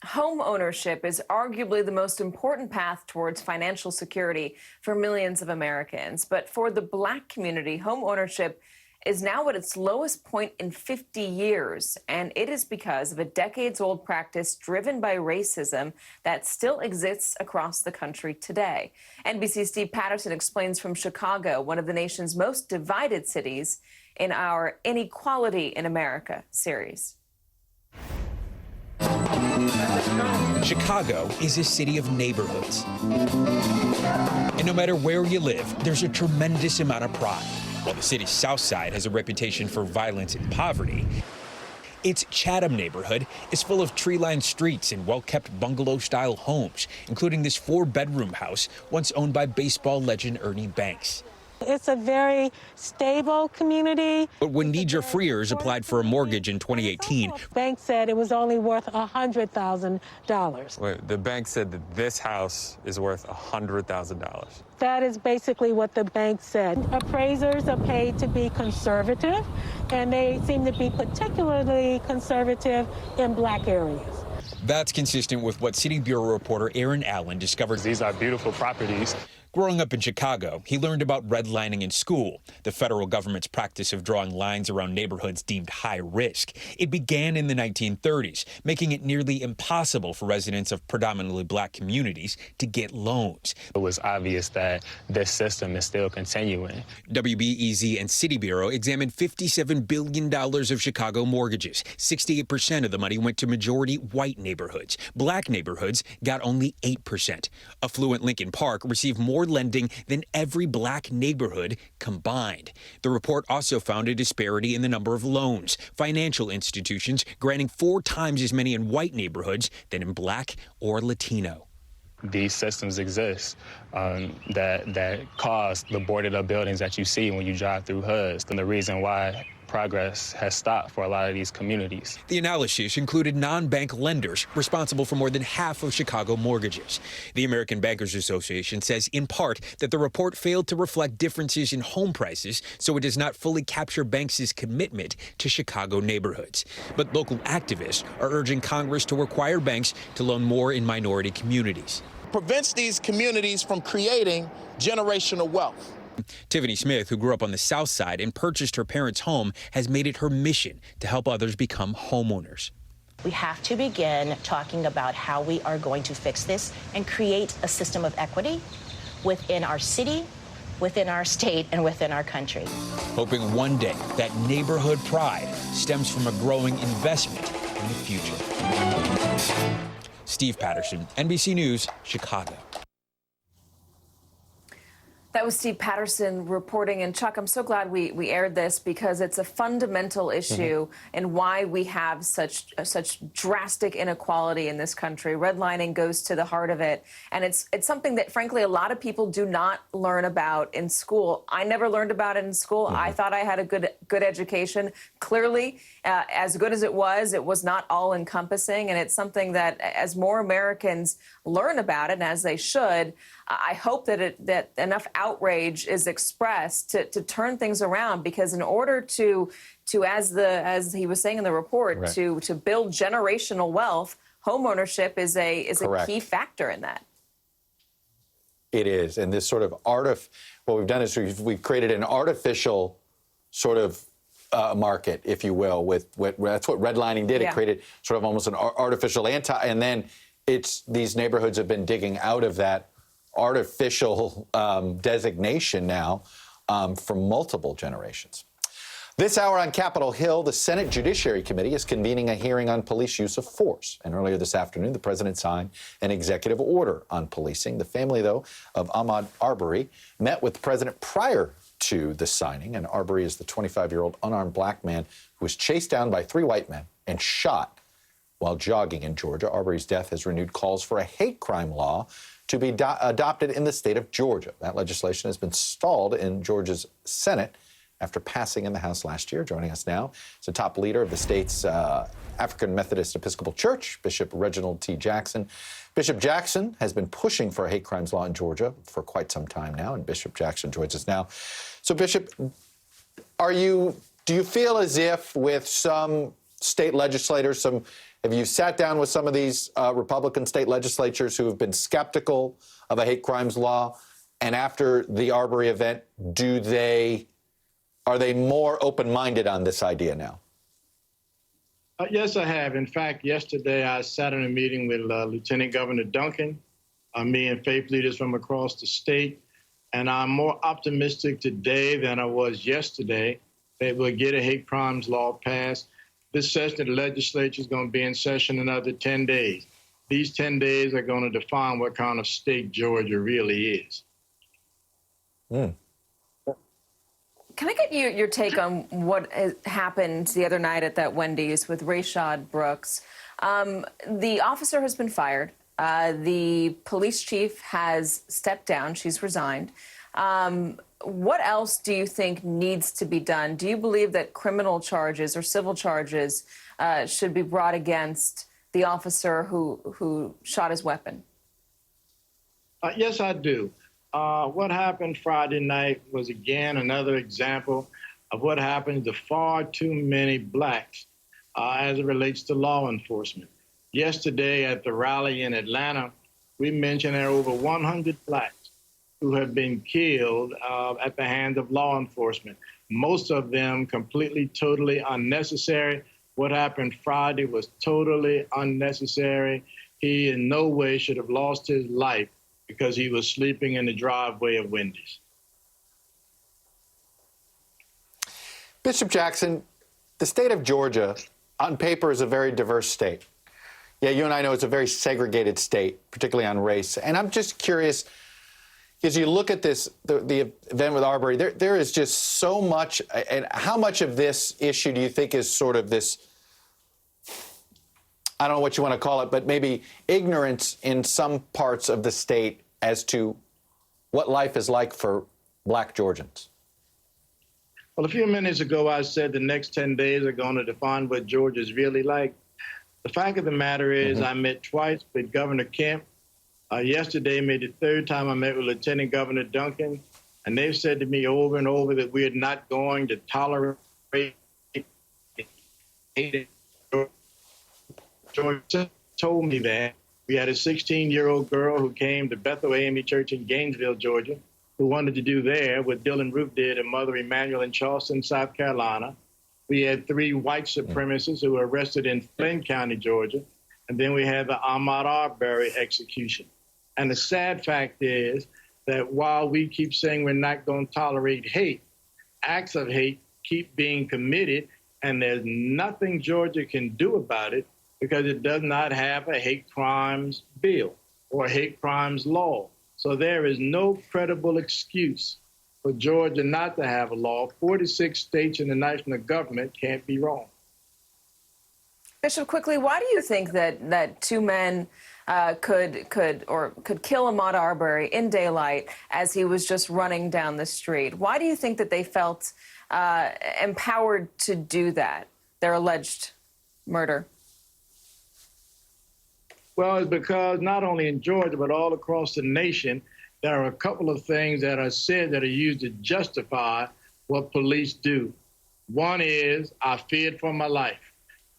Home ownership is arguably the most important path towards financial security for millions of Americans. But for the Black community, home ownership is now at its lowest point in 50 years. And it is because of a decades-old practice driven by racism that still exists across the country today. NBC's Steve Patterson explains from Chicago, one of the nation's most divided cities, in our Inequality in America series. Chicago is a city of neighborhoods. And no matter where you live, there's a tremendous amount of pride. While the city's south side has a reputation for violence and poverty, its Chatham neighborhood is full of tree-lined streets and well-kept bungalow-style homes, including this 4-bedroom house once owned by baseball legend Ernie Banks. It's a very stable community. But when Nidra Freers applied for a mortgage in 2018, bank said it was only worth $100,000. The bank said that this house is worth $100,000. That is basically what the bank said. Appraisers are paid to be conservative, and they seem to be particularly conservative in Black areas. That's consistent with what City Bureau reporter Aaron Allen discovered. These are beautiful properties. Growing up in Chicago, he learned about redlining in school, the federal government's practice of drawing lines around neighborhoods deemed high risk. It began in the 1930s, making it nearly impossible for residents of predominantly Black communities to get loans. It was obvious that this system is still continuing. WBEZ and City Bureau examined $57 billion of Chicago mortgages. 68% of the money went to majority white neighborhoods. Black neighborhoods got only 8%. Affluent Lincoln Park received more lending than every Black neighborhood combined. The report also found a disparity in the number of loans, financial institutions granting 4 times as many in white neighborhoods than in Black or Latino. These systems exist that cause the boarded up buildings that you see when you drive through hoods, and the reason why progress has stopped for a lot of these communities. The analysis included non-bank lenders responsible for more than half of Chicago mortgages. The American Bankers Association says in part that the report failed to reflect differences in home prices, so it does not fully capture banks' commitment to Chicago neighborhoods. But local activists are urging Congress to require banks to loan more in minority communities. Prevents these communities from creating generational wealth. Tiffany Smith, who grew up on the South Side and purchased her parents' home, has made it her mission to help others become homeowners. We have to begin talking about how we are going to fix this and create a system of equity within our city, within our state, and within our country. Hoping one day that neighborhood pride stems from a growing investment in the future. Steve Patterson, NBC News, Chicago. That was Steve Patterson reporting. And Chuck, I'm so glad we aired this because it's a fundamental issue in why we have such drastic inequality in this country. Redlining goes to the heart of it. And it's something that, frankly, a lot of people do not learn about in school. I never learned about it in school. I thought I had a good education. Clearly, as good as it was not all-encompassing. And it's something that, as more Americans learn about it, and as they should, I hope that enough outrage is expressed to turn things around, because in order to as he was saying in the report, to build generational wealth, homeownership is a key factor in that. It is, and this sort of what we've done is we've created an artificial sort of market, if you will, that's what redlining did. It created sort of almost an artificial and then these neighborhoods have been digging out of that artificial designation now for multiple generations. This hour on Capitol Hill, the Senate Judiciary Committee is convening a hearing on police use of force. And earlier this afternoon, the president signed an executive order on policing. The family, though, of Ahmaud Arbery met with the president prior to the signing. And Arbery is the 25-year-old unarmed Black man who was chased down by 3 white men and shot while jogging in Georgia. Arbery's death has renewed calls for a hate crime law to be adopted in the state of Georgia. That legislation has been stalled in Georgia's Senate after passing in the House last year. Joining us now is the top leader of the state's African Methodist Episcopal Church, Bishop Reginald T. Jackson. Bishop Jackson has been pushing for a hate crimes law in Georgia for quite some time now, and Bishop Jackson joins us now. So, Bishop, do you feel as if with some state legislators, have you sat down with some of these Republican state legislatures who have been skeptical of a hate crimes law? And after the Arbery event, are they more open-minded on this idea now? Yes, I have. In fact, yesterday I sat in a meeting with Lieutenant Governor Duncan, me and faith leaders from across the state, and I'm more optimistic today than I was yesterday that we'll get a hate crimes law passed. This session of the legislature is going to be in session another 10 days. These 10 days are going to define what kind of state Georgia really is. Can I get your take on what happened the other night at that Wendy's with Rayshad Brooks? The officer has been fired. The police chief has stepped down. She's resigned. What else do you think needs to be done? Do you believe that criminal charges or civil charges should be brought against the officer who shot his weapon? Yes, I do. What happened Friday night was, again, another example of what happens to far too many blacks as it relates to law enforcement. Yesterday at the rally in Atlanta, we mentioned there are over 100 blacks who have been killed at the hands of law enforcement, most of them completely, totally unnecessary. What happened Friday was totally unnecessary. He in no way should have lost his life because he was sleeping in the driveway of Wendy's. Bishop Jackson, the state of Georgia, on paper, is a very diverse state. Yeah, you and I know it's a very segregated state, particularly on race. And I'm just curious, as you look at this, the event with Arbery, there is just so much. And how much of this issue do you think is sort of this, I don't know what you want to call it, but maybe ignorance in some parts of the state as to what life is like for black Georgians? Well, a few minutes ago, I said the next 10 days are going to define what Georgia is really like. The fact of the matter is I met twice with Governor Kemp. Yesterday made the third time I met with Lieutenant Governor Duncan, and they've said to me over and over that we are not going to tolerate hate. Georgia told me that. We had a 16-year-old girl who came to Bethel AME Church in Gainesville, Georgia, who wanted to do there what Dylan Roof did at Mother Emanuel in Charleston, South Carolina. We had 3 white supremacists who were arrested in Flint County, Georgia. And then we had the Ahmaud Arbery execution. And the sad fact is that while we keep saying we're not going to tolerate hate, acts of hate keep being committed, and there's nothing Georgia can do about it because it does not have a hate crimes bill or a hate crimes law. So there is no credible excuse for Georgia not to have a law. 46 states in the national government can't be wrong. Bishop, quickly, why do you think that 2 men could kill Ahmaud Arbery in daylight as he was just running down the street? Why do you think that they felt empowered to do that, their alleged murder? Well, it's because not only in Georgia, but all across the nation, there are a couple of things that are said that are used to justify what police do. One is, I feared for my life.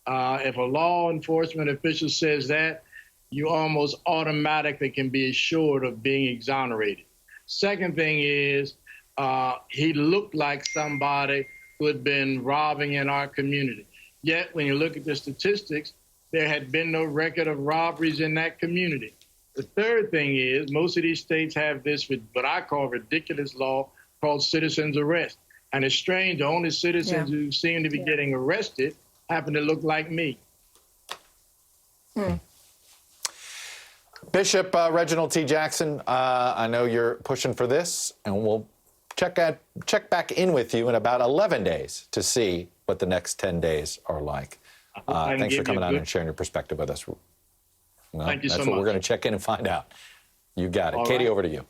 If a law enforcement official says that, you almost automatically can be assured of being exonerated. Second thing is, he looked like somebody who had been robbing in our community. Yet, when you look at the statistics, there had been no record of robberies in that community. The third thing is, most of these states have this, what I call ridiculous law called citizen's arrest. And it's strange, the only citizens who seem to be getting arrested happen to look like me. Bishop Reginald T. Jackson, I know you're pushing for this, and we'll check back in with you in about 11 days to see what the next 10 days are like. Thanks for coming on and sharing your perspective with us. Well, Thank you so much. That's what we're going to check in and find out. You got it. All Katie, right. over to you.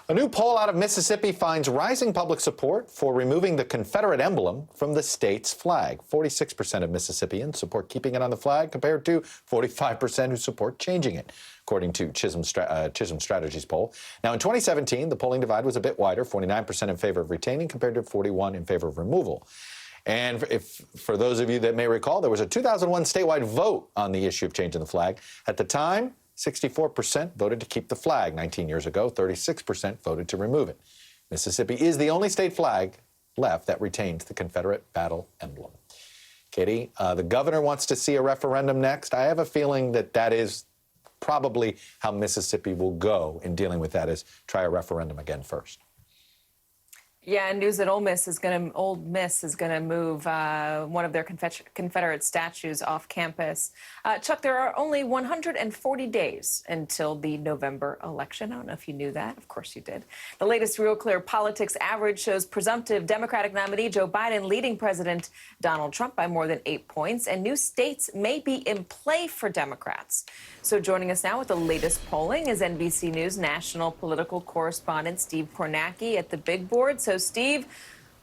A new poll out of Mississippi finds rising public support for removing the Confederate emblem from the state's flag. 46% of Mississippians support keeping it on the flag compared to 45% who support changing it, according to Chisholm Strategies poll. Now, in 2017, the polling divide was a bit wider, 49% in favor of retaining compared to 41% in favor of removal. And for those of you that may recall, there was a 2001 statewide vote on the issue of changing the flag. At the time, 64% voted to keep the flag. 19 years ago, 36% voted to remove it. Mississippi is the only state flag left that retains the Confederate battle emblem. Katie, the governor wants to see a referendum next. I have a feeling that that is probably how Mississippi will go in dealing with that, is try a referendum again first. Yeah, and news that Ole Miss is going to move one of their Confederate statues off campus. Chuck, there are only 140 days until the November election. I don't know if you knew that. Of course you did. The latest Real Clear Politics average shows presumptive Democratic nominee Joe Biden leading President Donald Trump by more than 8 points, and new states may be in play for Democrats. So joining us now with the latest polling is NBC News national political correspondent Steve Kornacki at the big board. So, Steve,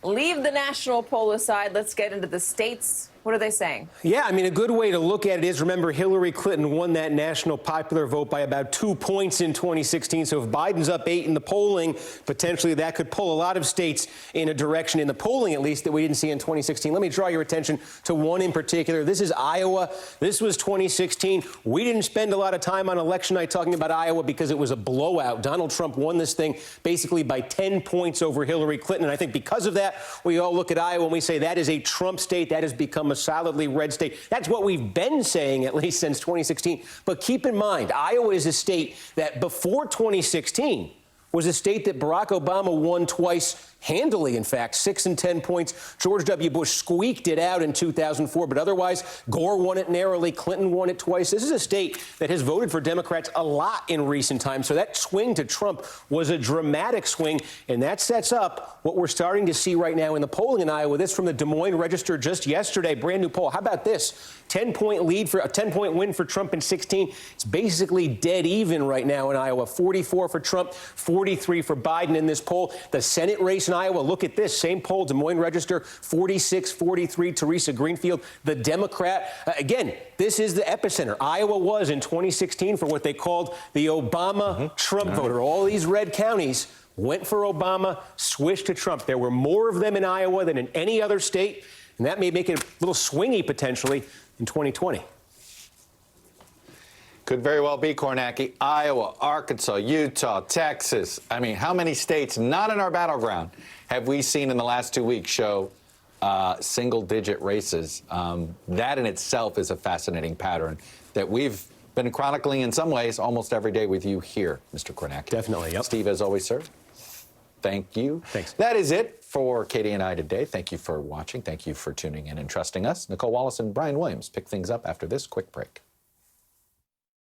leave the national poll aside. Let's get into the states. What are they saying? Yeah, I mean, a good way to look at it is, remember, Hillary Clinton won that national popular vote by about 2 points in 2016. So if Biden's up 8 in the polling, potentially that could pull a lot of states in a direction, in the polling at least, that we didn't see in 2016. Let me draw your attention to one in particular. This is Iowa. This was 2016. We didn't spend a lot of time on election night talking about Iowa because it was a blowout. Donald Trump won this thing basically by 10 points over Hillary Clinton. And I think because of that, we all look at Iowa and we say that is a Trump state. That has become a solidly red state. That's what we've been saying at least since 2016. But keep in mind, Iowa is a state that before 2016 was a state that Barack Obama won twice handily, in fact, 6 and 10 points. George W. Bush squeaked it out in 2004, but otherwise, Gore won it narrowly. Clinton won it twice. This is a state that has voted for Democrats a lot in recent times. So that swing to Trump was a dramatic swing, and that sets up what we're starting to see right now in the polling in Iowa. This from the Des Moines Register just yesterday, brand new poll. How about this? 10-point win for Trump in 16. It's basically dead even right now in Iowa. 44 for Trump, 43 for Biden in this poll. The Senate race in Iowa, look at this. Same poll, Des Moines Register, 46-43, Teresa Greenfield, the Democrat. Again, this is the epicenter. Iowa was in 2016 for what they called the Obama-Trump voter. All these red counties went for Obama, switched to Trump. There were more of them in Iowa than in any other state, and that may make it a little swingy potentially in 2020. Could very well be, Kornacki. Iowa, Arkansas, Utah, Texas. I mean, how many states not in our battleground have we seen in the last 2 weeks show single-digit races? That in itself is a fascinating pattern that we've been chronicling in some ways almost every day with you here, Mr. Kornacki. Definitely, yep. Steve, as always, sir, thank you. Thanks. That is it for Katie and I today. Thank you for watching. Thank you for tuning in and trusting us. Nicole Wallace and Brian Williams pick things up after this quick break.